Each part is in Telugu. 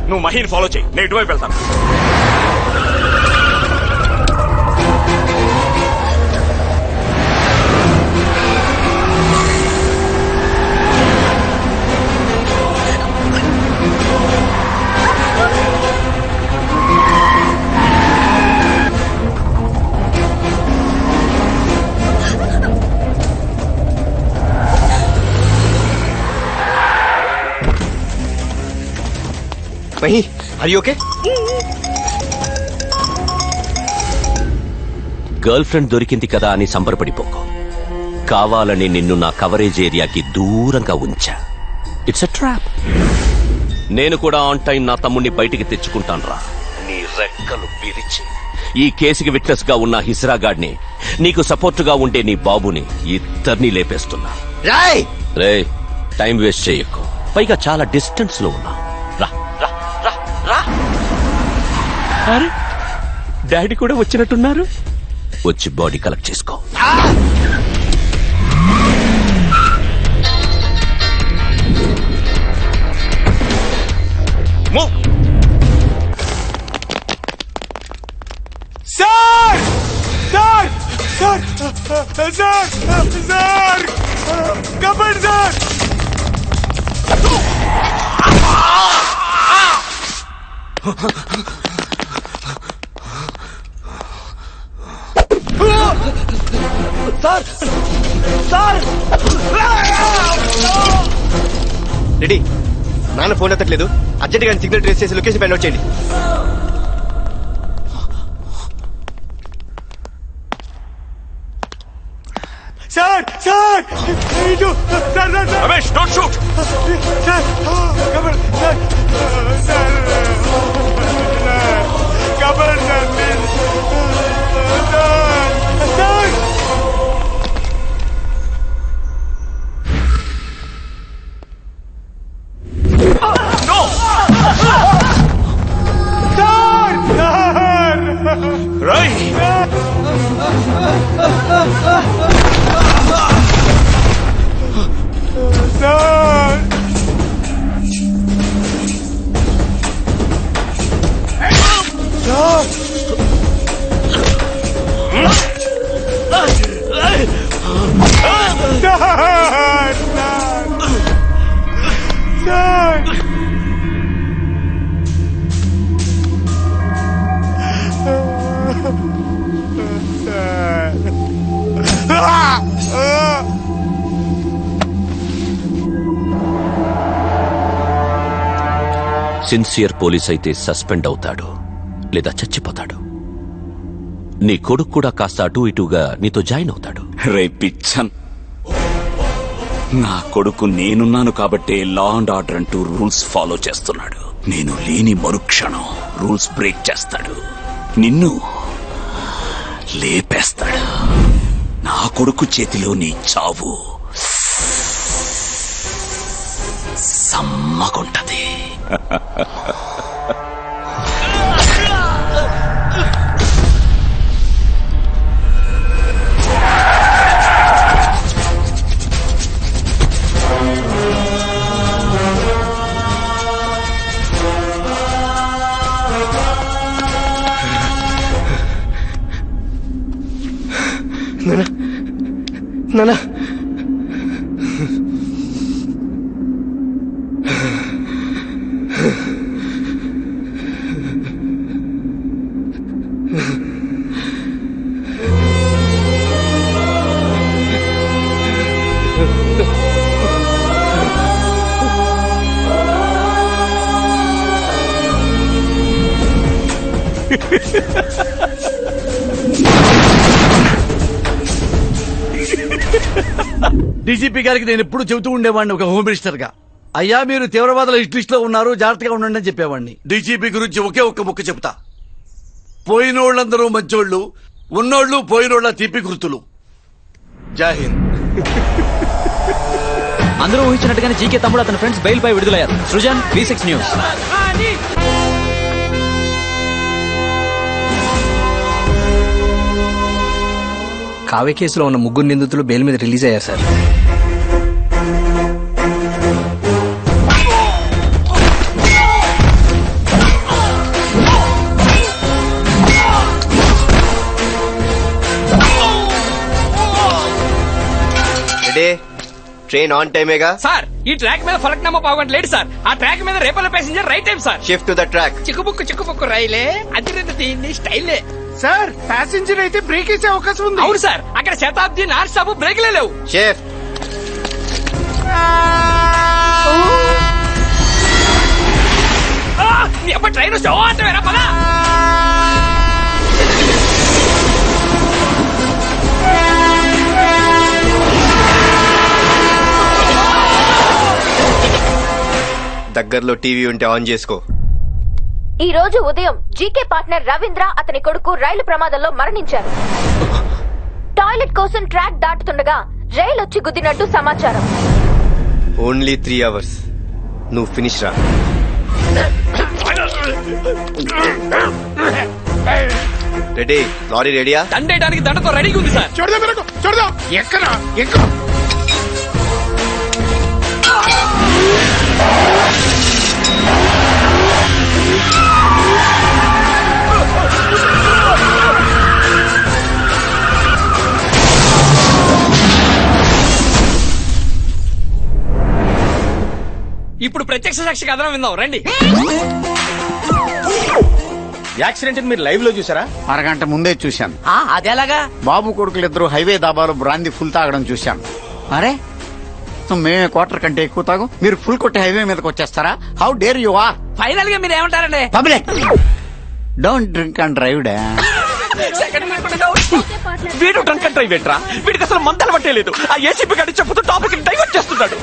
నువ్వు మహీని ఫాలో చేయి, నేను ఇటువైపు వెళ్తాను. Mahi, are you okay? Girlfriend దొరికింది కదా అని సంబరపడిపోకు. కావాలని నిన్ను నా కవరేజ్ ఏరియాకి దూరంగా ఉంచా. It's a trap. నేను కూడా ఆన్ టైం నా తమ్ముణ్ణి బయటికి తెచ్చుకుంటాన్రా. నీ రెక్కలు విరిచి ఈ కేసుకి విట్నెస్ గా ఉన్న హిస్రాగాడ్ని, నీకు సపోర్ట్ గా ఉండే నీ బాబుని ఇద్దరినీ లేపేస్తున్నా. రే, టైం వేస్ట్ చేయకు. పైగా చాలా డిస్టెన్స్ లో ఉన్నా. రా రా రా రా. అరే, డాడీ కూడా వచ్చినట్టున్నారు. వచ్చి బాడీ కలెక్ట్ చేసుకో. Sir sir sir sir sir cupboard sir. Ready. నాన్న ఫోన్ ఎత్తట్లేదు. అర్జెంట్ గా సిగ్నల్ ట్రేస్ చేసి లొకేషన్ ఫైండ్ అవుట్ చేయండి. Sir sir sir Ramesh, don't shoot. Sir cupboard sir sir cupboard sir sir sir. Sincere police అయితే సస్పెండ్ అవుతాడు, లేదా చచ్చిపోతాడు. నీ కొడుకు కూడా కాస్త అటు ఇటుగా నీతో జాయిన్ అవుతాడు. రే పిచ్చన్, నా కొడుకు నేనున్నాను కాబట్టే లా అండ్ ఆర్డర్ అంటూ రూల్స్ ఫాలో చేస్తున్నాడు. నేను లేని మరుక్షణం రూల్స్ బ్రేక్ చేస్తాడు, నిన్ను లేపేస్తాడు. నా కొడుకు చేతిలో నీ చావు సమ్మగుంటది. నానా, డీజీపీ గారికి నేను ఎప్పుడు చెబుతూ ఉండేవాడిని ఒక హోమ్ మినిస్టర్ గా, అయ్యా మీరు తీవ్రవాదుల లిస్ట్ లో ఉన్నారు, జాగ్రత్తగా ఉండండి అని చెప్పేవాడిని. డీజీపీ గురించి ఒకే ఒక్క ముక్క చెప్తా. పోయినోళ్ళందరూ మంచోళ్ళు, ఉన్నోళ్ళు పోయినోళ్ళ తీపి గుర్తులు. జై హింద్. అందరూ ఊహించినట్టుగానే జీకే తమ్ముడు అతని ఫ్రెండ్స్ బెయిల్ పై విడుదలయ్యారు. Srujan, V6 news. కావ్య కేసులో ఉన్న ముగ్గురు నిందితులు బెయిల్ మీద రిలీజ్ అయ్యారు సార్. ట్రైన్ ఆన్ టైమేగా. సార్ ఈ ట్రాక్ మీద ఫలక్నామా పావుగంట లేడు సార్. ఆ ట్రాక్ మీద Repalle passenger right time sir. Shift to the track. చిక్కుబుక్కు రైలే అదిరేది దీన్ని స్టైలే. సార్ ప్యాసింజర్ అయితే బ్రేక్ వేసే అవకాశం ఉంది. అవును సార్, అక్కడ శతాబ్ది నాన్ స్టాప్ బ్రేక్లే లేవు. షిఫ్ట్. నీ అబ్బా ట్రైన్ షో అంటే పదా. దగ్గరలో టీవీ ఉంటే ఆన్ చేసుకో. ఈ రోజు ఉదయం జీకే పార్ట్నర్ రవీంద్ర అతని కొడుకు రైలు ప్రమాదంలో మరణించారు. టాయిలెట్ కోసం ట్రాక్ దాటుతుండగా రైలు వచ్చి గుద్దినట్టు సమాచారం. Only 3 hours. నువ్వు ఫినిష్ రా. రెడీ? లారీ రెడీయా? దండేయడానికి దండతో రెడీగా ఉంది సార్. చూడదాం ఎక్కడా ఎక్కడ. ఇప్పుడు ప్రత్యక్ష సాక్షి కథనం విందాం రండి. యాక్సిడెంట్ మీరు లైవ్ లో చూసారా? అరగంట ముందే చూశాను. అదేలాగా? బాబు కొడుకులిద్దరు హైవే దాబాలో బ్రాందీ ఫుల్ తాగడం చూశాను. అరే మేమే క్వార్టర్ కంటే ఎక్కువ తాగు, మీరు ఫుల్ కొట్టి హైవే మీదకి వచ్చేస్తారా? How dare you are. Final గా మీరు ఏమంటారండి? Public don't drink and drive డా. వీడు డ్రంక్ అండ్ డ్రైవ్ ఏంట్రా? వీడికి అసలు మందలు పట్టేలేదు. ఆ ఏసీపీ గారి చెప్పుతూ టాపిక్ డైవర్ట్ చేస్తున్నాడు.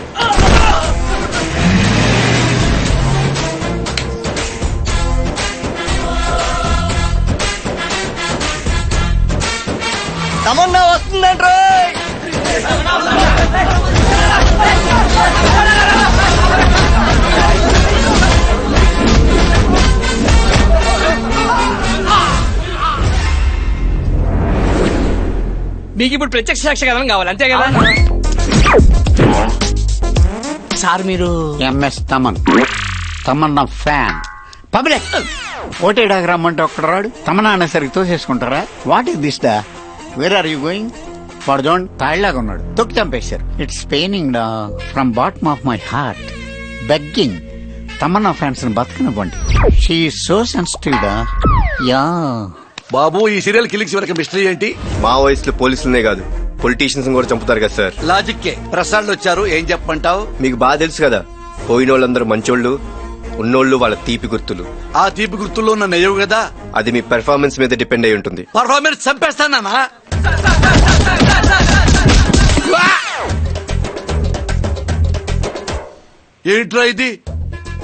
తమన్నా వస్తుందంట్రా. మీకు ఇప్పుడు ప్రత్యక్ష సాక్షి కథనం కావాలి అంతే కదా సార్? మీరు MS Thaman, Tamannaah fan. Public ఓటేడాకి రమ్మంటే ఒక్కడ రాడు. తమన్నా అనేసరికి తోసేసుకుంటారా? వాట్ ఈస్ దిస్ డా? Where are you going? వాడు చూడండి తాళ్ళలాగా ఉన్నాడు, తొక్కి చంపేశారు. ఇట్స్ పెయినింగ్ డా from bottom of my heart. Begging Tamannaah fans ని బతకనివ్వండి. షీ సో సెన్సిటివ్ డా. యా బాబు ఈ సీరియల్ కిల్లింగ్స్ వెనక మిస్టరీ ఏంటి? మావోయిస్టులు పోలీసులనే కాదు పొలిటీషియన్స్ కూడా చంపుతారు కదా సార్. లాజిక్కే. ప్రసాద్లు వచ్చారు, ఏం చెప్పంటావు? మీకు బాగా తెలుసు కదా, పోయిన వాళ్ళందరూ మంచోళ్ళు, ఉన్నోళ్ళు వాళ్ళ తీపి గుర్తులు. ఆ తీపి గుర్తుల్లో నన్ను అయ్యవు కదా. అది మీ పెర్ఫార్మెన్స్ మీద డిపెండ్ అయి ఉంటుంది. పర్ఫార్మెన్స్ చంపేస్తానా? ఏంట్రా ఇది?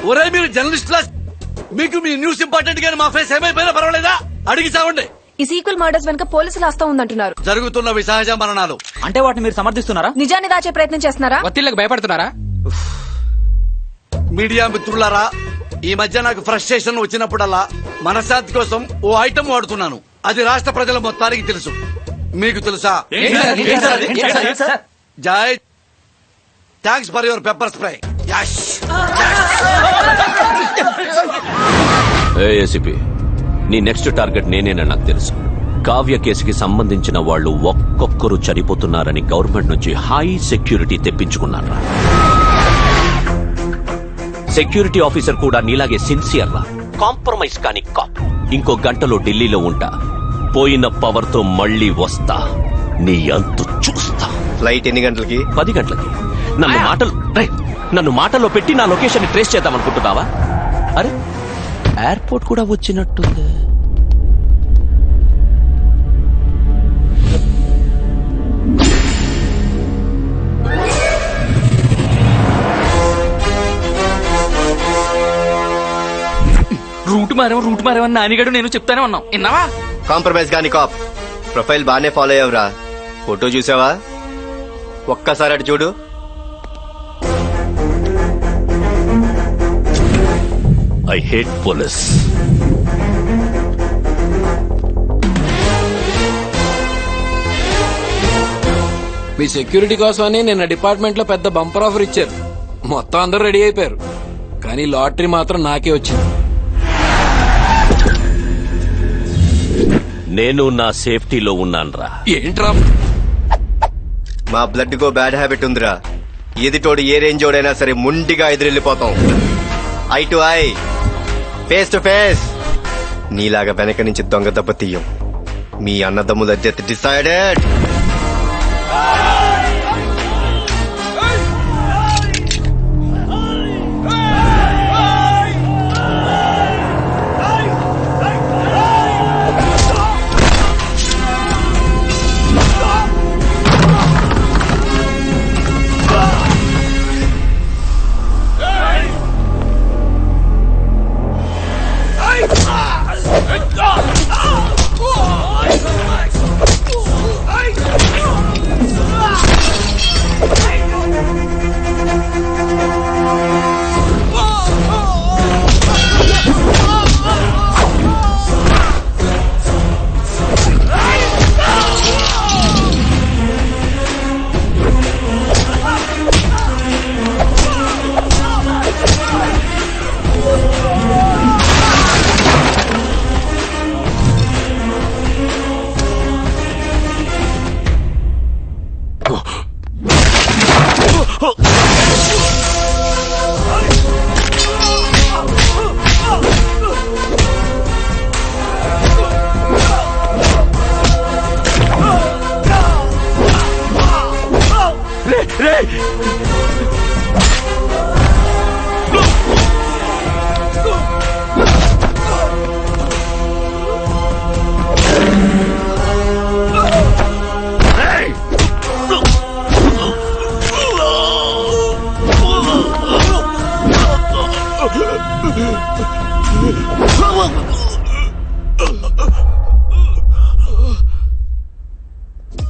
ఒరే మీరు జర్నలిస్ట్ లా, మీకు మీ న్యూస్ ఇంపార్టెంట్ గానీ మా ఫేస్ ఏమైపోయినా పర్వాలేదా? అడిగి చావండి. ఈ సీక్వెల్ మర్డర్స్ వెనక పోలీసులు హస్తం ఉందంటున్నారు. జరుగుతున్నవి సహజ మరణాలు. అంటే వాటిని మీరు సమర్థిస్తున్నారా? నిజాన్ని దాచే ప్రయత్నం చేస్తున్నారా? ఒత్తిళ్లకు భయపడుతున్నారా? మీడియా మిత్రులారా, ఈ మధ్య నాకు ఫ్రస్ట్రేషన్ వచ్చినప్పుడల్లా మనశ్శాంతి కోసం ఓ ఐటమ్ వాడుతున్నాను. అది రాష్ట్ర ప్రజల మొత్తానికి తెలుసు. మీకు తెలుసా? జై thanks for your pepper spray. ACP, నీ నెక్స్ట్ టార్గెట్ నేనేనని నాకు తెలుసు. కావ్య కేసుకి సంబంధించిన వాళ్ళు ఒక్కొక్కరు చనిపోతున్నారని గవర్నమెంట్ నుంచి హై సెక్యూరిటీ తెప్పించుకున్నారా? సెక్యూరిటీ ఆఫీసర్ కూడా నీలాగే సిన్సియర్ రా, కాంప్రమైజ్ కాని కాప్. ఇంకో గంటలో ఢిల్లీలో ఉంటా. పోయిన పవర్ తో మళ్ళీ వస్తా, నీ అంతు చూస్తా. ఫ్లైట్ ఎన్ని గంటలకి? 10 గంటలకి. నన్ను మాటల్లో పెట్టి నా లొకేషన్ ని ట్రేస్ చేద్దాం అనుకుంటున్నావా? అరే ఎయిర్పోర్ట్ కూడా వచ్చినట్టుంది. రూట్ మారేమని నానిగాడు నేను చెప్తానే ఉన్నాం. విన్నావా? కాంప్రమైజ్ గాని కాప్. ప్రొఫైల్ బానే ఫాలో అయ్యవరా. ఫోటో చూసావా? ఒక్కసారి అటు చూడు. I hate police. Me security కోసమని నిన్న డిపార్ట్మెంట్ లో పెద్ద బంపర్ ఆఫర్ ఇచ్చారు. మొత్తం అందరూ రెడీ అయిపోయారు, కానీ లాటరీ మాత్రం నాకే వచ్చింది. నేను నా సేఫ్టీలో ఉన్నాన్రా. ఏంట్రా? మా బ్లడ్ కో బ్యాడ్ హ్యాబిట్ ఉందిరా. ఎదుటోడు ఏ రేంజ్ ఓడైనా సరే ముండిగా ఎదురెళ్ళిపోతాం. Eye to eye, face to face. నీలాగా వెనక నుంచి దొంగ దెబ్బ తీయం. మీ అన్నదమ్ముల డెత్ డిసైడెడ్.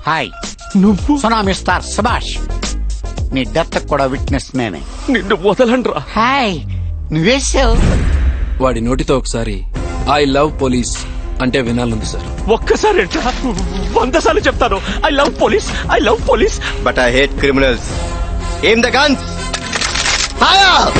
హాయ్, నువ్వు సునా మిస్టర్ సుభాష్. నీ డెత్ కూడా విట్నెస్ నేనే. నిన్ను వదలండ్రా. హాయ్, నువ్వేసావు. వాడి నోటితో ఒకసారి ఐ లవ్ పోలీస్ అంటే వినాలంది సార్. ఒక్కసారి 100 సార్లు చెప్తాను. I love police, I love police. But I hate criminals. Aim the guns. Fire!